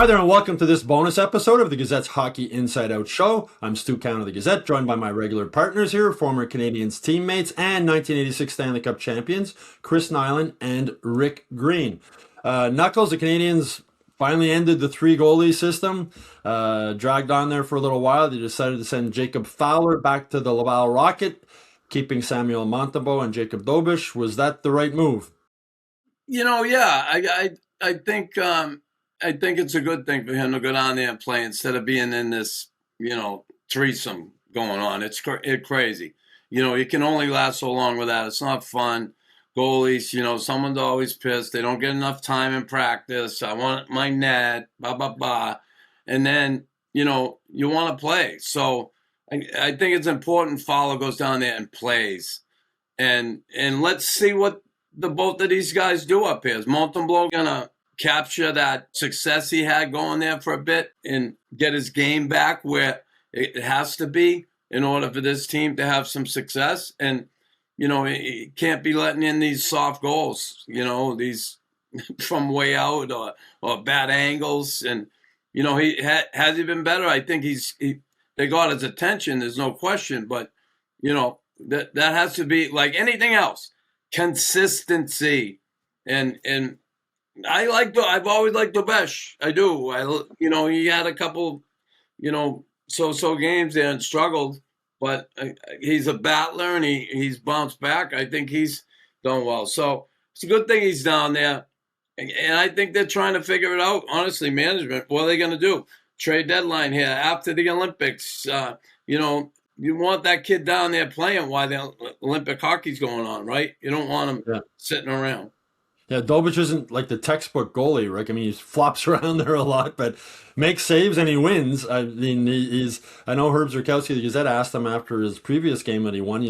Hi there, and welcome to this bonus episode of the Gazette's Hockey Inside Out Show. I'm Stu Count of the Gazette, joined by my regular partners here, former Canadiens teammates and 1986 Stanley Cup champions, Chris Nilan and Rick Green. Knuckles, the Canadiens finally ended the three-goalie system, dragged on there for a little while. They decided to send Jacob Fowler back to the Laval Rocket, keeping Samuel Montembeault and Jacob Dobes. Was that the right move? I think it's a good thing for him to go down there and play instead of being in this, threesome going on. It's crazy. You can only last so long with that. It's not fun. Goalies, someone's always pissed. They don't get enough time in practice. I want my net, blah, blah, blah. And then, you want to play. So I think it's important Fowler goes down there and plays. And let's see what the both of these guys do up here. Is Montembeault going to capture that success he had going there for a bit and get his game back where it has to be in order for this team to have some success? And, he can't be letting in these soft goals, these from way out or bad angles. And, has he been better? I think they got his attention. There's no question. But, that has to be like anything else. Consistency. And I've always liked Dobes. I do. He had a couple, so games there and struggled, but he's a battler and he's bounced back. I think he's done well. So it's a good thing he's down there. And I think they're trying to figure it out. Honestly, management, what are they going to do? Trade deadline here after the Olympics. You want that kid down there playing while the Olympic hockey's going on, right? You don't want him sitting around. Yeah, Dobes isn't like the textbook goalie, Rick. I mean, he flops around there a lot, but makes saves and he wins. I mean, I know Herb Zurkowski, the Gazette, asked him after his previous game that he won,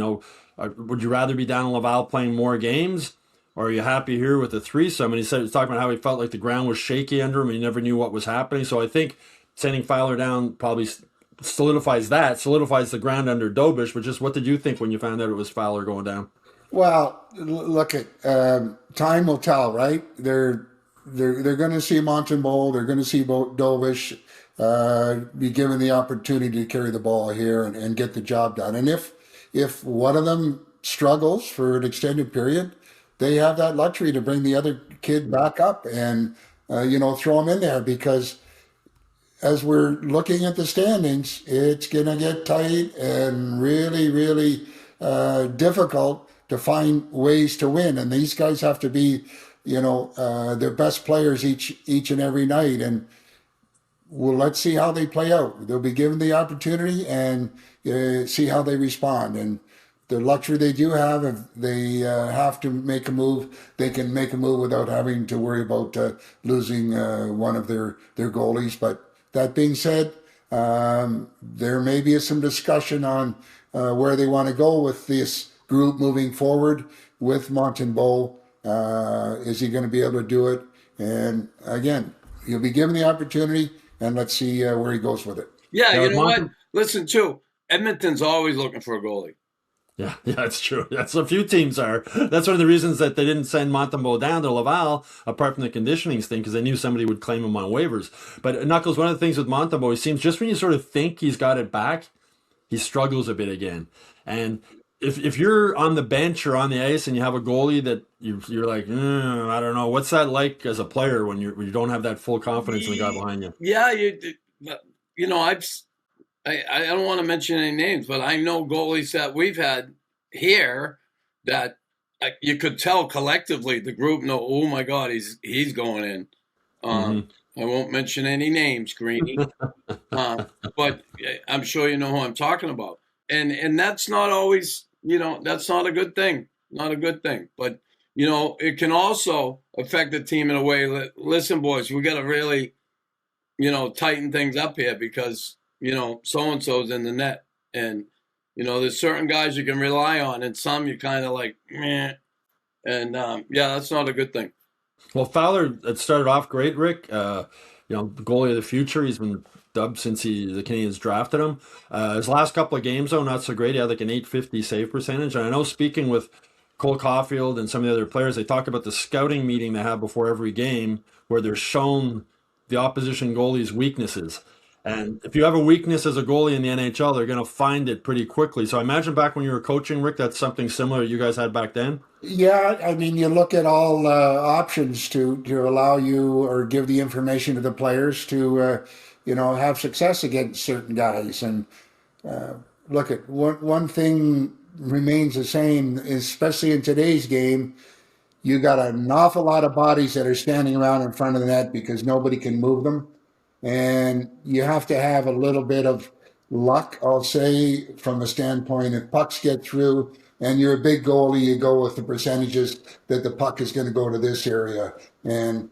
would you rather be down in Laval playing more games, or are you happy here with the threesome? And he was talking about how he felt like the ground was shaky under him and he never knew what was happening. So I think sending Fowler down probably solidifies the ground under Dobes. But just what did you think when you found out it was Fowler going down? Well, look at time will tell, right? They're going to see Montembeault, they're going to see Dobes be given the opportunity to carry the ball here and get the job done. And if one of them struggles for an extended period, they have that luxury to bring the other kid back up and throw him in there, because as we're looking at the standings, it's going to get tight and really, really difficult to find ways to win. And these guys have to be, their best players each and every night. And let's see how they play out. They'll be given the opportunity and see how they respond. And the luxury they do have, if they have to make a move, they can make a move without having to worry about losing one of their goalies. But that being said, there may be some discussion on where they want to go with this group moving forward with Montembeault. Is he going to be able to do it? And again, he'll be given the opportunity, and let's see where he goes with it. Yeah, you know what? Listen, too, Edmonton's always looking for a goalie. Yeah, that's true. That's a few teams are. That's one of the reasons that they didn't send Montembeault down to Laval, apart from the conditioning thing, because they knew somebody would claim him on waivers. But Knuckles, one of the things with Montembeault, he seems just when you sort of think he's got it back, he struggles a bit again. And if you're on the bench or on the ice and you have a goalie that you're like, I don't know, what's that like as a player when you don't have that full confidence in the guy behind you? Yeah, I don't want to mention any names, but I know goalies that we've had here that you could tell collectively the group know, oh my God, he's going in. I won't mention any names, Greeny, but I'm sure you know who I'm talking about. And that's not always, that's not a good thing. Not a good thing. But, it can also affect the team in a way. Listen, boys, we got to really, tighten things up here because, so-and-so's in the net. And, there's certain guys you can rely on and some you kind of like, meh. And, that's not a good thing. Well, Fowler, it started off great, Rick. The goalie of the future. He's been dubbed since the Canadiens drafted him. His last couple of games, though, not so great. He had like an .850 save percentage. And I know speaking with Cole Caulfield and some of the other players, they talk about the scouting meeting they have before every game where they're shown the opposition goalie's weaknesses. And if you have a weakness as a goalie in the NHL, they're going to find it pretty quickly. So I imagine back when you were coaching, Rick, that's something similar you guys had back then. Yeah, I mean, you look at all options to allow you or give the information to the players to have success against certain guys. And look at one thing remains the same, especially in today's game. You got an awful lot of bodies that are standing around in front of the net because nobody can move them. And you have to have a little bit of luck, I'll say, from the standpoint if pucks get through and you're a big goalie, you go with the percentages that the puck is going to go to this area. And,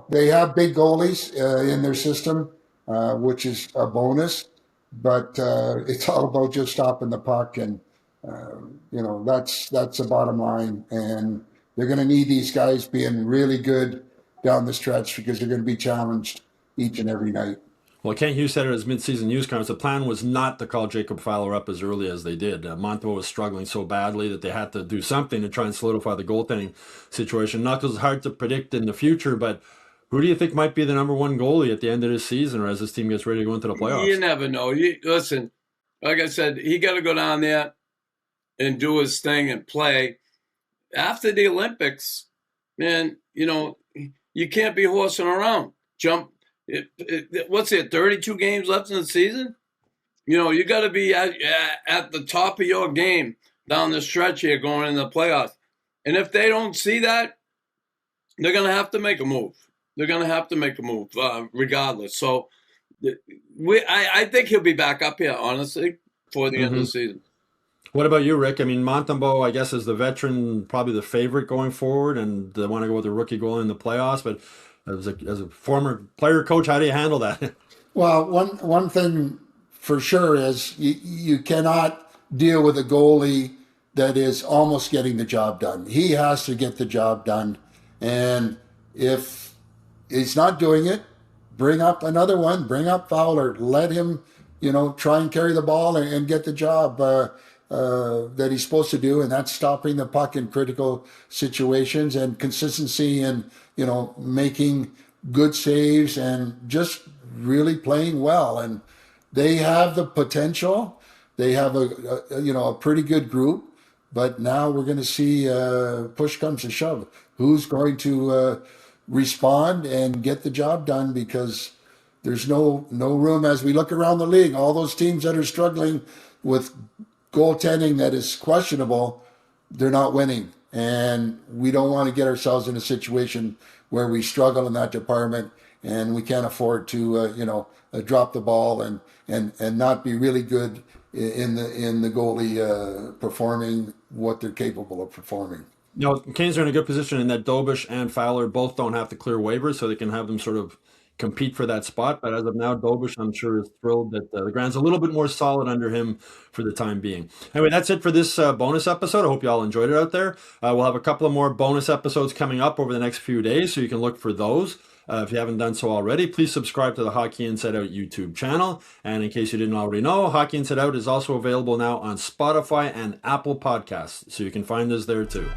they have big goalies in their system, which is a bonus, but it's all about just stopping the puck. And, that's the bottom line. And they're going to need these guys being really good down the stretch because they're going to be challenged each and every night. Well, Kent Hughes said at his midseason news conference, the plan was not to call Jacob Fowler up as early as they did. Montembeault was struggling so badly that they had to do something to try and solidify the goaltending situation. Knuckles is hard to predict in the future, but who do you think might be the number one goalie at the end of this season or as this team gets ready to go into the playoffs? You never know. Listen, like I said, he got to go down there and do his thing and play. After the Olympics, man, you can't be horsing around. What's it, 32 games left in the season? You got to be at the top of your game down the stretch here going into the playoffs. And if they don't see that, they're going to have to make a move. They're going to have to make a move regardless. So I think he'll be back up here, honestly, for the end of the season. What about you, Rick? I mean, Montembeault, I guess, is the veteran, probably the favorite going forward, and they want to go with the rookie goalie in the playoffs. But as a former player coach, how do you handle that? Well, one thing for sure is you cannot deal with a goalie that is almost getting the job done. He has to get the job done. And if he's not doing it, bring up another one, bring up Fowler, let him, try and carry the ball and get the job that he's supposed to do. And that's stopping the puck in critical situations and consistency and, making good saves and just really playing well. And they have the potential. They have a pretty good group, but now we're going to see push comes to shove. Who's going to respond and get the job done? Because there's no room as we look around the league. All those teams that are struggling with goaltending that is questionable, they're not winning. And we don't want to get ourselves in a situation where we struggle in that department and we can't afford to, drop the ball and not be really good in the goalie performing what they're capable of performing. Canes are in a good position in that Dobes and Fowler both don't have to clear waivers, so they can have them sort of compete for that spot. But as of now, Dobes, I'm sure, is thrilled that the ground's a little bit more solid under him for the time being. Anyway, that's it for this bonus episode. I hope you all enjoyed it out there. We'll have a couple of more bonus episodes coming up over the next few days, so you can look for those. If you haven't done so already, please subscribe to the Hockey Inside Out YouTube channel. And in case you didn't already know, Hockey Inside Out is also available now on Spotify and Apple Podcasts, so you can find us there too.